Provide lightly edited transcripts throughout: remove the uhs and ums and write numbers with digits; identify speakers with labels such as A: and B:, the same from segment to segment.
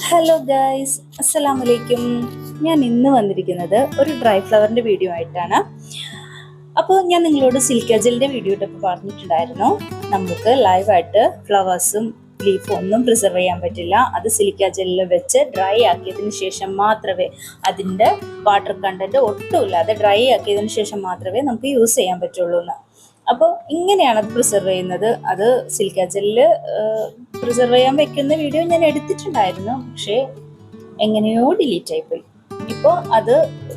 A: Hello guys, അസ്സലാമു അലൈക്കും. ഞാൻ ഇന്ന് വന്നിരിക്കുന്നത് ഒരു ഡ്രൈ ഫ്ലവറിൻ്റെ വീഡിയോ ആയിട്ടാണ്. അപ്പോൾ ഞാൻ നിങ്ങളോട് സിലിക്ക ജെല്ലിൻ്റെ വീഡിയോ ഇട്ടപ്പോൾ പറഞ്ഞിട്ടുണ്ടായിരുന്നു, നമുക്ക് ലൈവായിട്ട് ഫ്ലവേഴ്സും ലീഫും ഒന്നും പ്രിസർവ് ചെയ്യാൻ പറ്റില്ല. അത് സിലിക്ക ജെല്ലിൽ വെച്ച് ഡ്രൈ ആക്കിയതിന് ശേഷം മാത്രമേ, അതിൻ്റെ വാട്ടർ കണ്ടൻറ്റ് ഒട്ടുമില്ലാതെ ഡ്രൈ ആക്കിയതിന് ശേഷം മാത്രമേ നമുക്ക് യൂസ് ചെയ്യാൻ പറ്റുള്ളൂ എന്ന്. അപ്പോൾ ഇങ്ങനെയാണ് അത് പ്രിസർവ് ചെയ്യുന്നത്. അത് സിലിക്ക ജെല്ല് പ്രിസർവ് ചെയ്യാൻ വെക്കുന്ന വീഡിയോ ഞാൻ എടുത്തിട്ടുണ്ടായിരുന്നു, പക്ഷേ എങ്ങനെയോ ഡിലീറ്റ് ആയിപ്പോയി. ഇപ്പോൾ അത്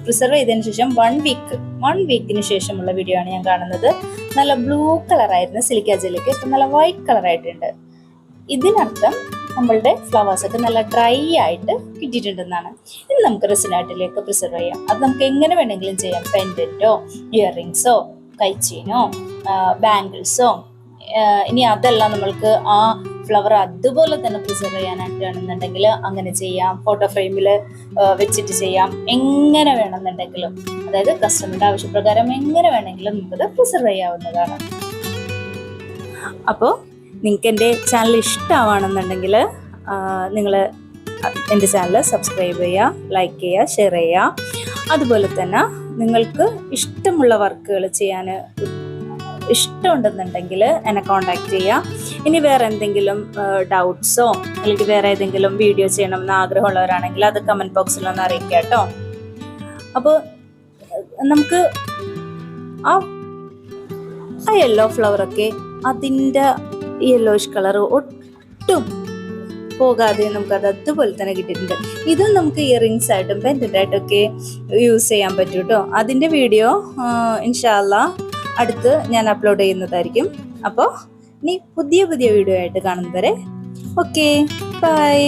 A: പ്രിസർവ് ചെയ്തതിന് ശേഷം വൺ വീക്കിന് ശേഷമുള്ള വീഡിയോ ആണ് ഞാൻ കാണുന്നത്. നല്ല ബ്ലൂ കളറായിരുന്നു സിലിക്ക ജെല്ലിക്ക്, ഇപ്പം നല്ല വൈറ്റ് കളറായിട്ടുണ്ട്. ഇതിനർത്ഥം നമ്മളുടെ ഫ്ലവേഴ്സൊക്കെ നല്ല ഡ്രൈ ആയിട്ട് കിട്ടിയിട്ടുണ്ടെന്നാണ്. ഇനി നമുക്ക് റെസിനാട്ടിലേക്ക് പ്രിസർവ് ചെയ്യാം. അത് നമുക്ക് എങ്ങനെ വേണമെങ്കിലും ചെയ്യാം. പെൻഡൻറ്റോ, ഇയറിങ്സോ, കൈച്ചെയിനോ, ബാംഗിൾസോ. ഇനി അതെല്ലാം നമ്മൾക്ക് ആ ഫ്ലവർ അതുപോലെ തന്നെ പ്രിസർവ് ചെയ്യാനായിട്ടാണെന്നുണ്ടെങ്കിൽ അങ്ങനെ ചെയ്യാം. ഫോട്ടോ ഫ്രെയിമിൽ വെച്ചിട്ട് ചെയ്യാം. എങ്ങനെ വേണമെന്നുണ്ടെങ്കിലും, അതായത് കസ്റ്റമറുടെ ആവശ്യപ്രകാരം എങ്ങനെ വേണമെങ്കിലും നമുക്കത് പ്രിസർവ് ചെയ്യാവുന്നതാണ്. അപ്പോൾ നിങ്ങൾക്ക് എൻ്റെ ചാനൽ ഇഷ്ടമാണെന്നുണ്ടെങ്കിൽ നിങ്ങൾ എൻ്റെ ചാനൽ സബ്സ്ക്രൈബ് ചെയ്യുക, ലൈക്ക് ചെയ്യുക, ഷെയർ ചെയ്യുക. അതുപോലെ തന്നെ നിങ്ങൾക്ക് ഇഷ്ടമുള്ള വർക്കുകൾ ചെയ്യാൻ ഇഷ്ടമുണ്ടെന്നുണ്ടെങ്കിൽ എന്നെ കോൺടാക്റ്റ് ചെയ്യാം. ഇനി വേറെ എന്തെങ്കിലും ഡൗട്ട്സോ അല്ലെങ്കിൽ വേറെ ഏതെങ്കിലും വീഡിയോ ചെയ്യണമെന്ന് ആഗ്രഹമുള്ളവരാണെങ്കിൽ അത് കമൻറ്റ് ബോക്സിലൊന്ന് അറിയിക്കുക കേട്ടോ. അപ്പോൾ നമുക്ക് ആ യെല്ലോ ഫ്ലവറൊക്കെ അതിൻ്റെ യെല്ലോയിഷ് കളർ ഒട്ടും പോകാതെ നമുക്കത് അതുപോലെ തന്നെ കിട്ടിയിട്ടുണ്ട്. ഇതും നമുക്ക് ഇയറിങ്സ് ആയിട്ടും പെൻഡൻ്റായിട്ടൊക്കെ യൂസ് ചെയ്യാൻ പറ്റും കേട്ടോ. അതിൻ്റെ വീഡിയോ ഇൻഷാ അല്ലാഹ് അടുത്ത് ഞാൻ അപ്ലോഡ് ചെയ്യുന്നതായിരിക്കും. അപ്പോൾ ഇനി പുതിയ വീഡിയോ ആയിട്ട് കാണുന്നവരെ ഓക്കെ, ബൈ.